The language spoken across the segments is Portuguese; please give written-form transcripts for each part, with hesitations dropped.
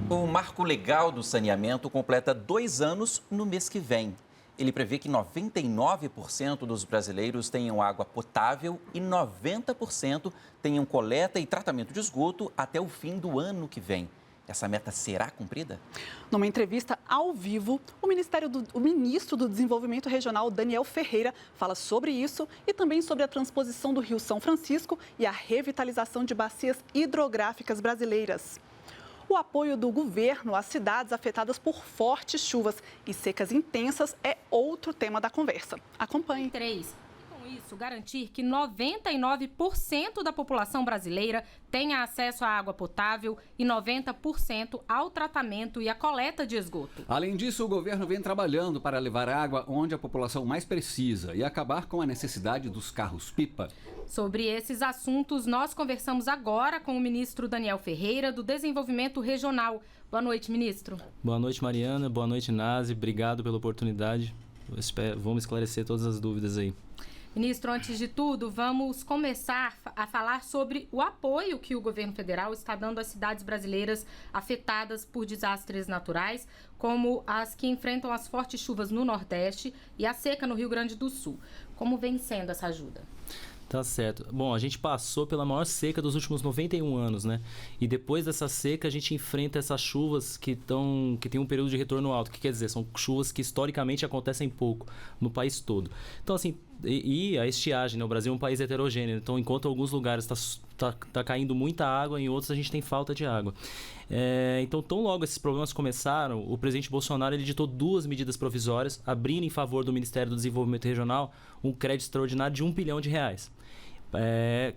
O Marco Legal do Saneamento completa 2 anos no mês que vem. Ele prevê que 99% dos brasileiros tenham água potável e 90% tenham coleta e tratamento de esgoto até o fim do ano que vem. Essa meta será cumprida? Numa entrevista ao vivo, o ministro do Desenvolvimento Regional, Daniel Ferreira, fala sobre isso e também sobre a transposição do Rio São Francisco e a revitalização de bacias hidrográficas brasileiras. O apoio do governo às cidades afetadas por fortes chuvas e secas intensas é outro tema da conversa. Acompanhe. 3. Com isso, garantir que 99% da população brasileira tenha acesso à água potável e 90% ao tratamento e à coleta de esgoto. Além disso, o governo vem trabalhando para levar água onde a população mais precisa e acabar com a necessidade dos carros-pipa. Sobre esses assuntos, nós conversamos agora com o ministro Daniel Ferreira, do Desenvolvimento Regional. Boa noite, ministro. Boa noite, Mariana. Boa noite, Nazi. Obrigado pela oportunidade. Vamos esclarecer todas as dúvidas aí. Ministro, antes de tudo, vamos começar a falar sobre o apoio que o governo federal está dando às cidades brasileiras afetadas por desastres naturais, como as que enfrentam as fortes chuvas no Nordeste e a seca no Rio Grande do Sul. Como vem sendo essa ajuda? Tá certo. Bom, a gente passou pela maior seca dos últimos 91 anos, né? E depois dessa seca, a gente enfrenta essas chuvas que tem um período de retorno alto. O que quer dizer? São chuvas que historicamente acontecem pouco no país todo. Então, assim, e a estiagem, né? O Brasil é um país heterogêneo. Então, enquanto em alguns lugares tá caindo muita água, em outros a gente tem falta de água. Então, tão logo esses problemas começaram, o presidente Bolsonaro ele editou 2 medidas provisórias, abrindo em favor do Ministério do Desenvolvimento Regional um crédito extraordinário de R$1 bilhão.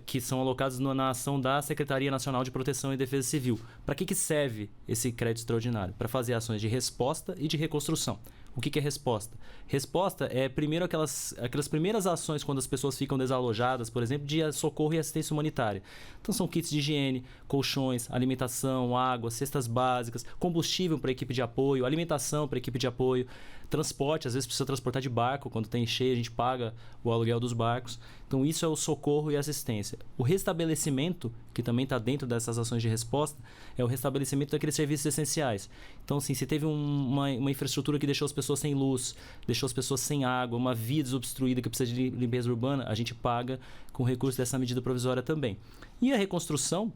Que são alocados na ação da Secretaria Nacional de Proteção e Defesa Civil. Para que serve esse crédito extraordinário? Para fazer ações de resposta e de reconstrução. O que é resposta? Resposta é primeiro aquelas primeiras ações quando as pessoas ficam desalojadas, por exemplo, de socorro e assistência humanitária. Então são kits de higiene, colchões, alimentação, água, cestas básicas, combustível para a equipe de apoio, alimentação para a equipe de apoio, transporte, às vezes precisa transportar de barco, quando tem cheio a gente paga o aluguel dos barcos. Então isso é o socorro e assistência. O restabelecimento, que também está dentro dessas ações de resposta, é o restabelecimento daqueles serviços essenciais. Então assim, se teve uma infraestrutura que deixou as pessoas sem luz, deixou as pessoas sem água, uma via desobstruída que precisa de limpeza urbana, a gente paga com recurso dessa medida provisória também. E a reconstrução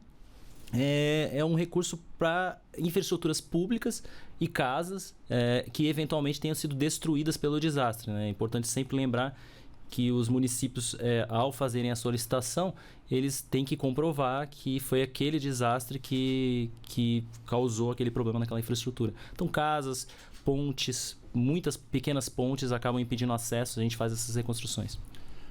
é um recurso para infraestruturas públicas e casas que eventualmente tenham sido destruídas pelo desastre, né? É importante sempre lembrar que os municípios, ao fazerem a solicitação, eles têm que comprovar que foi aquele desastre que causou aquele problema naquela infraestrutura. Então, casas, pontes, muitas pequenas pontes acabam impedindo acesso, a gente faz essas reconstruções.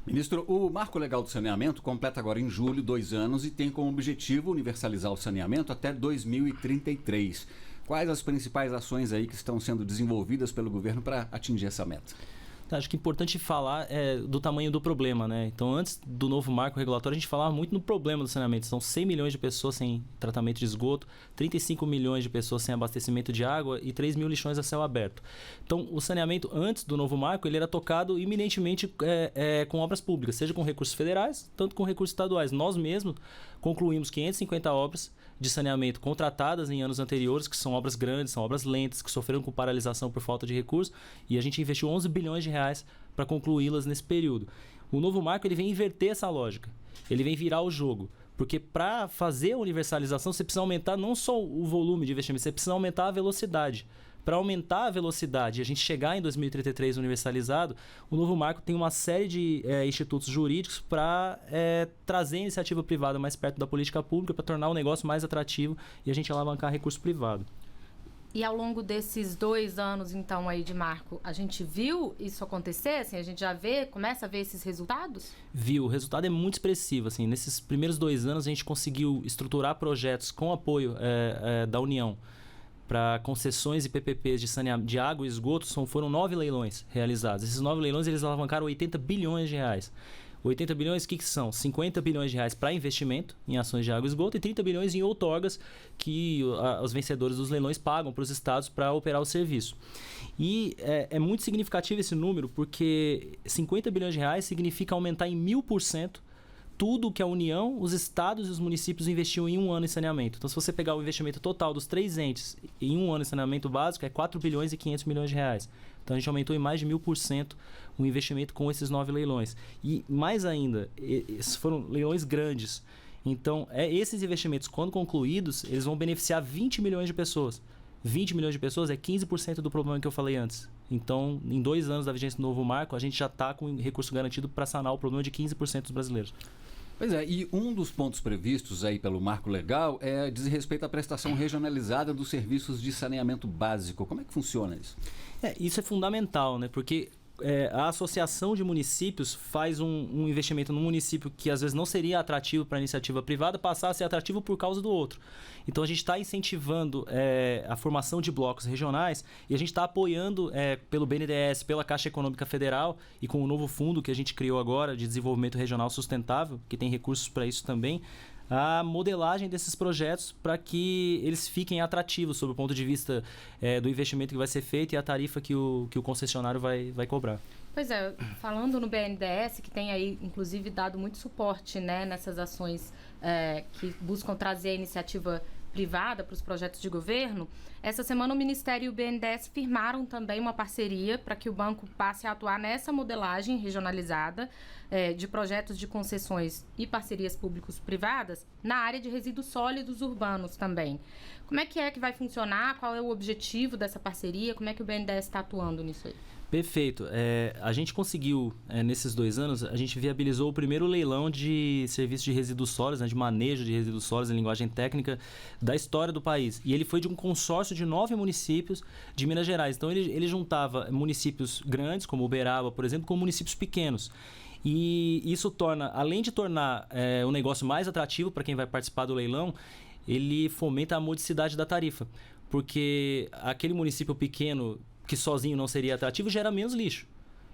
Ministro, o Marco Legal do Saneamento completa agora em julho 2 anos e tem como objetivo universalizar o saneamento até 2033. Quais as principais ações aí que estão sendo desenvolvidas pelo governo para atingir essa meta? Acho que é importante falar do tamanho do problema, né? Então, antes do novo marco regulatório, a gente falava muito no problema do saneamento. São 100 milhões de pessoas sem tratamento de esgoto, 35 milhões de pessoas sem abastecimento de água e 3 mil lixões a céu aberto. Então, o saneamento, antes do novo marco, ele era tocado iminentemente com obras públicas, seja com recursos federais, tanto com recursos estaduais. Nós mesmos concluímos 550 obras de saneamento contratadas em anos anteriores, que são obras grandes, são obras lentas, que sofreram com paralisação por falta de recursos, e a gente investiu 11 bilhões de reais para concluí-las nesse período. O novo marco ele vem inverter essa lógica, ele vem virar o jogo, porque para fazer a universalização você precisa aumentar não só o volume de investimento, você precisa aumentar a velocidade. Para aumentar a velocidade e a gente chegar em 2033 universalizado, o novo marco tem uma série de institutos jurídicos para trazer a iniciativa privada mais perto da política pública, para tornar o negócio mais atrativo e a gente alavancar recurso privado. E ao longo desses 2 anos, então, aí de marco, a gente viu isso acontecer? Assim, a gente já começa a ver esses resultados? Viu, o resultado é muito expressivo. Assim, nesses primeiros 2 anos, a gente conseguiu estruturar projetos com apoio da União para concessões e PPPs de água e esgoto. Foram 9 leilões realizados. Esses 9 leilões eles alavancaram 80 bilhões de reais. 80 bilhões, o que são? 50 bilhões de reais para investimento em ações de água e esgoto e 30 bilhões em outorgas que os vencedores dos leilões pagam para os estados para operar o serviço. E é muito significativo esse número porque 50 bilhões de reais significa aumentar em 1000% tudo que a União, os estados e os municípios investiam em um ano em saneamento. Então, se você pegar o investimento total dos 3 entes em um ano em saneamento básico, é 4 bilhões e 500 milhões de reais. Então, a gente aumentou em mais de 1000% o investimento com esses 9 leilões. E, mais ainda, esses foram leilões grandes. Então, esses investimentos, quando concluídos, eles vão beneficiar 20 milhões de pessoas. 20 milhões de pessoas é 15% do problema que eu falei antes. Então, em 2 anos da vigência do novo marco, a gente já está com recurso garantido para sanar o problema de 15% dos brasileiros. Pois é, e um dos pontos previstos aí pelo marco legal diz respeito à prestação regionalizada dos serviços de saneamento básico. Como é que funciona isso? Isso é fundamental, né? Porque a associação de municípios faz um investimento num município que às vezes não seria atrativo para a iniciativa privada, passar a ser atrativo por causa do outro. Então a gente está incentivando a formação de blocos regionais e a gente está apoiando pelo BNDES, pela Caixa Econômica Federal e com o novo fundo que a gente criou agora de desenvolvimento regional sustentável, que tem recursos para isso também, a modelagem desses projetos para que eles fiquem atrativos sob o ponto de vista do investimento que vai ser feito e a tarifa que o concessionário vai cobrar. Pois é, falando no BNDES, que tem aí, inclusive, dado muito suporte, né, nessas ações que buscam trazer a iniciativa privada para os projetos de governo, essa semana o Ministério e o BNDES firmaram também uma parceria para que o banco passe a atuar nessa modelagem regionalizada de projetos de concessões e parcerias públicos-privadas na área de resíduos sólidos urbanos também. Como é que vai funcionar? Qual é o objetivo dessa parceria? Como é que o BNDES está atuando nisso aí? Perfeito. A gente conseguiu, nesses 2 anos, a gente viabilizou o primeiro leilão de serviços de resíduos sólidos, né, de manejo de resíduos sólidos em linguagem técnica da história do país. E ele foi de um consórcio de 9 municípios de Minas Gerais. Então, ele juntava municípios grandes, como Uberaba, por exemplo, com municípios pequenos. E isso torna, além de tornar o negócio mais atrativo para quem vai participar do leilão, ele fomenta a modicidade da tarifa. Porque aquele município pequeno que sozinho não seria atrativo, gera menos lixo.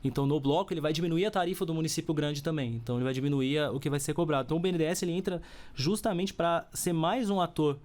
Então, no bloco, ele vai diminuir a tarifa do município grande também. Então, ele vai diminuir o que vai ser cobrado. Então, o BNDES ele entra justamente para ser mais um ator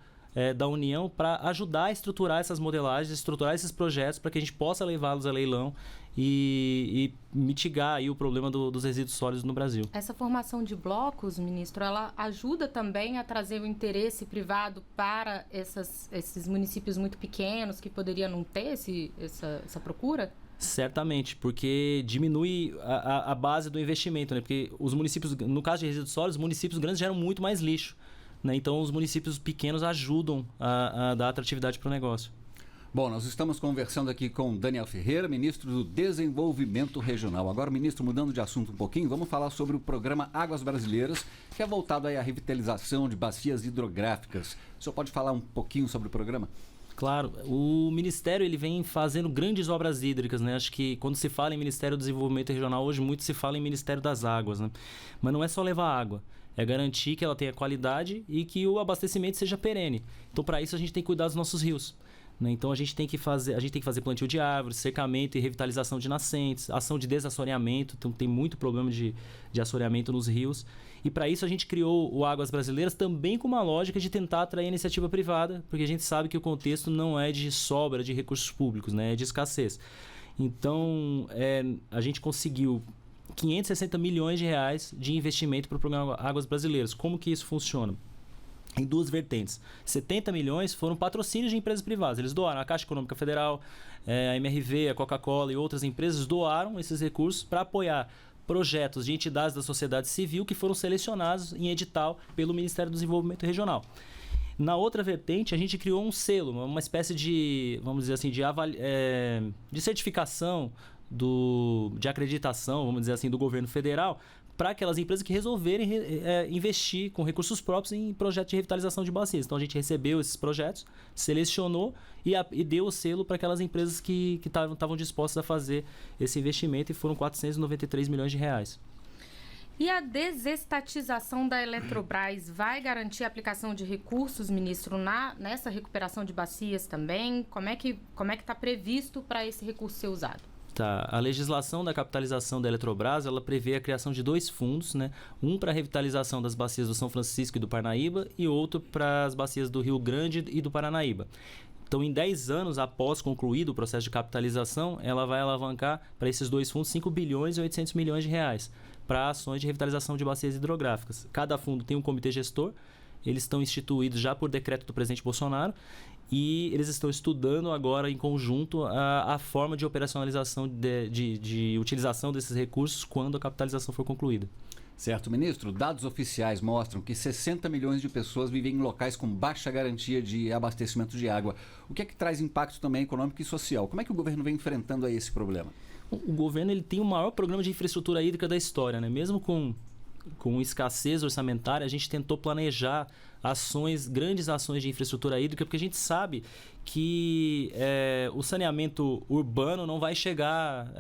da União para ajudar a estruturar essas modelagens, estruturar esses projetos para que a gente possa levá-los a leilão e mitigar aí o problema dos resíduos sólidos no Brasil. Essa formação de blocos, ministro, ela ajuda também a trazer o interesse privado para esses municípios muito pequenos que poderiam não ter essa procura? Certamente, porque diminui a base do investimento, né? Porque os municípios, no caso de resíduos sólidos, os municípios grandes geram muito mais lixo, né? Então, os municípios pequenos ajudam a dar atratividade para o negócio. Bom, nós estamos conversando aqui com Daniel Ferreira, ministro do Desenvolvimento Regional. Agora, ministro, mudando de assunto um pouquinho, vamos falar sobre o programa Águas Brasileiras, que é voltado aí à revitalização de bacias hidrográficas. O senhor pode falar um pouquinho sobre o programa? Claro, o Ministério ele vem fazendo grandes obras hídricas, né? Acho que quando se fala em Ministério do Desenvolvimento Regional, hoje muito se fala em Ministério das Águas, né? Mas não é só levar água, é garantir que ela tenha qualidade e que o abastecimento seja perene. Então, para isso, a gente tem que cuidar dos nossos rios, né? Então, a gente tem que fazer plantio de árvores, cercamento e revitalização de nascentes, ação de desassoreamento, então tem muito problema de assoreamento nos rios. E para isso a gente criou o Águas Brasileiras também com uma lógica de tentar atrair a iniciativa privada, porque a gente sabe que o contexto não é de sobra de recursos públicos, né? É de escassez. Então, a gente conseguiu 560 milhões de reais de investimento para o programa Águas Brasileiras. Como que isso funciona? Em 2 vertentes. 70 milhões foram patrocínios de empresas privadas. Eles doaram. A Caixa Econômica Federal, a MRV, a Coca-Cola e outras empresas doaram esses recursos para apoiar projetos de entidades da sociedade civil que foram selecionados em edital pelo Ministério do Desenvolvimento Regional. Na outra vertente, a gente criou um selo, uma espécie de, vamos dizer assim, de certificação, de acreditação, vamos dizer assim, do governo federal, para aquelas empresas que resolverem investir com recursos próprios em projetos de revitalização de bacias. Então, a gente recebeu esses projetos, selecionou e deu o selo para aquelas empresas que estavam dispostas a fazer esse investimento e foram 493 milhões de reais. E a desestatização da Eletrobras vai garantir a aplicação de recursos, ministro, nessa recuperação de bacias também? Como é que está previsto para esse recurso ser usado? Tá. A legislação da capitalização da Eletrobras, ela prevê a criação de 2 fundos, né? Um para a revitalização das bacias do São Francisco e do Parnaíba e outro para as bacias do Rio Grande e do Paranaíba. Então, em 10 anos após concluído o processo de capitalização, ela vai alavancar para esses 2 fundos 5 bilhões e 800 milhões de reais para ações de revitalização de bacias hidrográficas. Cada fundo tem um comitê gestor, eles estão instituídos já por decreto do presidente Bolsonaro e eles estão estudando agora em conjunto a forma de operacionalização de utilização desses recursos quando a capitalização for concluída. Certo, ministro. Dados oficiais mostram que 60 milhões de pessoas vivem em locais com baixa garantia de abastecimento de água. O que é que traz impacto também econômico e social? Como é que o governo vem enfrentando aí esse problema? O governo ele tem o maior programa de infraestrutura hídrica da história, né? Mesmo com escassez orçamentária, a gente tentou planejar grandes ações de infraestrutura hídrica, porque a gente sabe que o saneamento urbano não vai chegar,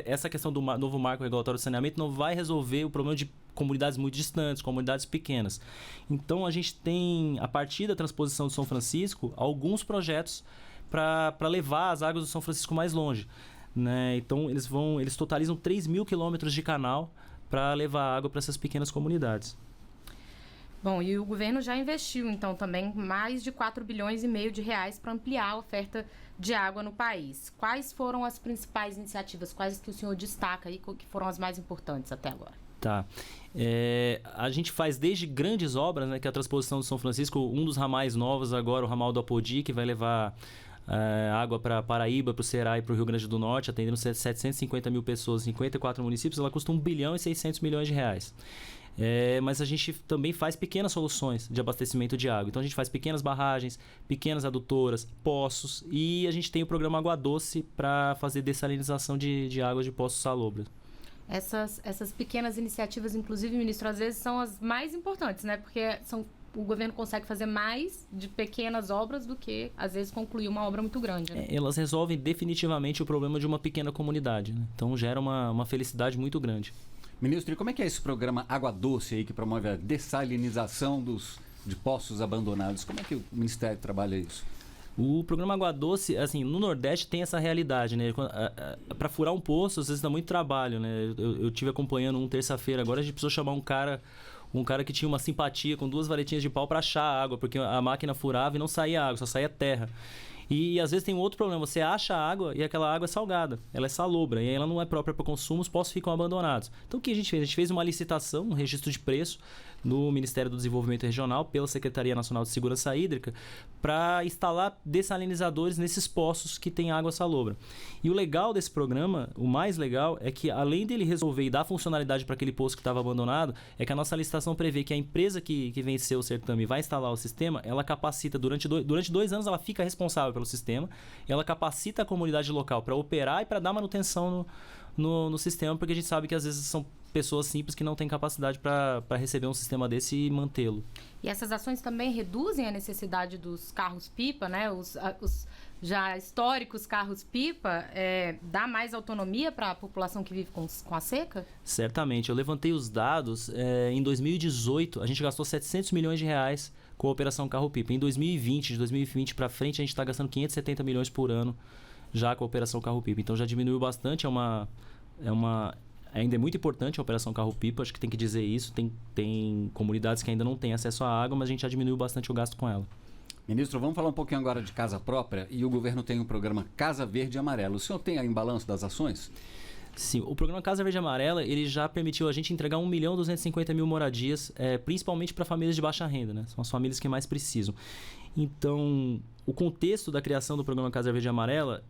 essa questão do novo marco regulatório de saneamento não vai resolver o problema de comunidades muito distantes, comunidades pequenas. Então a gente tem, a partir da transposição do São Francisco, alguns projetos para levar as águas do São Francisco mais longe, né? Então eles totalizam 3.000 quilômetros de canal para levar água para essas pequenas comunidades. Bom, e o governo já investiu, então, também mais de 4,5 bilhões de reais para ampliar a oferta de água no país. Quais foram as principais iniciativas? Quais que o senhor destaca aí que foram as mais importantes até agora? Tá. A gente faz desde grandes obras, né, que é a transposição do São Francisco, um dos ramais novos agora, o ramal do Apodi, que vai levar água para Paraíba, para o Ceará e para o Rio Grande do Norte, atendendo 750 mil pessoas em 54 municípios, ela custa 1 bilhão e 600 milhões de reais. Mas a gente também faz pequenas soluções de abastecimento de água. Então a gente faz pequenas barragens, pequenas adutoras, poços, e a gente tem o programa Água Doce para fazer dessalinização de águas de poços salobres. Essas pequenas iniciativas, inclusive, ministro, às vezes são as mais importantes, né? Porque o governo consegue fazer mais de pequenas obras do que, às vezes, concluir uma obra muito grande, né? Elas resolvem definitivamente o problema de uma pequena comunidade, né? Então gera uma felicidade muito grande. Ministro, e como é que é esse programa Água Doce aí que promove a dessalinização de poços abandonados? Como é que o Ministério trabalha isso? O programa Água Doce, assim, no Nordeste tem essa realidade, né? Para furar um poço, às vezes dá muito trabalho, né? Eu tive acompanhando terça-feira, agora a gente precisou chamar um cara que tinha uma simpatia com 2 varetinhas de pau para achar a água, porque a máquina furava e não saía água, só saía terra. E às vezes tem um outro problema, você acha a água e aquela água é salgada, ela é salobra e ela não é própria para consumo, os poços ficam abandonados. Então o que a gente fez? A gente fez uma licitação, um registro de preço no Ministério do Desenvolvimento Regional, pela Secretaria Nacional de Segurança Hídrica, para instalar dessalinizadores nesses poços que tem água salobra. E o legal desse programa, o mais legal, é que além dele resolver e dar funcionalidade para aquele poço que estava abandonado, é que a nossa licitação prevê que a empresa que venceu o certame vai instalar o sistema, ela capacita, durante 2 anos ela fica responsável pelo sistema, ela capacita a comunidade local para operar e para dar manutenção no sistema, porque a gente sabe que às vezes são pessoas simples que não têm capacidade para receber um sistema desse e mantê-lo. E essas ações também reduzem a necessidade dos carros-pipa, né? Os já históricos carros-pipa, dá mais autonomia para a população que vive com a seca? Certamente. Eu levantei os dados. Em 2018, a gente gastou 700 milhões de reais com a Operação Carro-Pipa. Em 2020, de 2020 para frente, a gente está gastando 570 milhões por ano já com a Operação Carro-Pipa. Então já diminuiu bastante, ainda é muito importante a Operação Carro-Pipa, acho que tem que dizer isso. Tem comunidades que ainda não têm acesso à água, mas a gente já diminuiu bastante o gasto com ela. Ministro, vamos falar um pouquinho agora de casa própria, e o governo tem um programa Casa Verde e Amarela. O senhor tem aí em balanço das ações? Sim, o programa Casa Verde e Amarela, ele já permitiu a gente entregar 1.250.000 moradias, principalmente para famílias de baixa renda, né? São as famílias que mais precisam. Então, o contexto da criação do programa Casa Verde e Amarela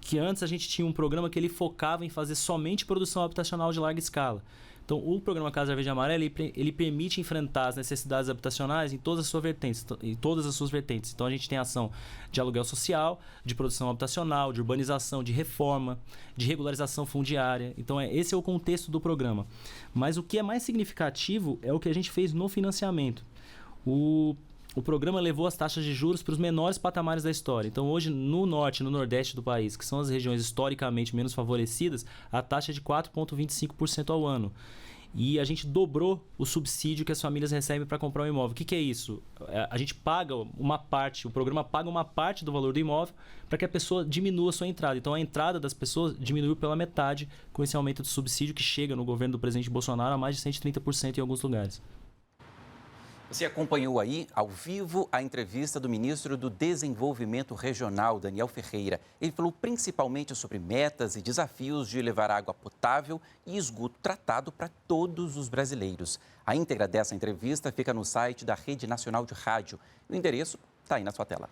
que antes a gente tinha um programa que ele focava em fazer somente produção habitacional de larga escala. Então, o programa Casa Verde e Amarela, ele permite enfrentar as necessidades habitacionais em todas as suas vertentes. Então, a gente tem ação de aluguel social, de produção habitacional, de urbanização, de reforma, de regularização fundiária. Então, esse é o contexto do programa. Mas o que é mais significativo é o que a gente fez no financiamento. O programa levou as taxas de juros para os menores patamares da história. Então, hoje, no norte e no nordeste do país, que são as regiões historicamente menos favorecidas, a taxa é de 4,25% ao ano. E a gente dobrou o subsídio que as famílias recebem para comprar um imóvel. O que é isso? A gente paga uma parte, o programa paga uma parte do valor do imóvel para que a pessoa diminua a sua entrada. Então, a entrada das pessoas diminuiu pela metade com esse aumento de subsídio que chega no governo do presidente Bolsonaro a mais de 130% em alguns lugares. Você acompanhou aí, ao vivo, a entrevista do ministro do Desenvolvimento Regional, Daniel Ferreira. Ele falou principalmente sobre metas e desafios de levar água potável e esgoto tratado para todos os brasileiros. A íntegra dessa entrevista fica no site da Rede Nacional de Rádio. O endereço está aí na sua tela.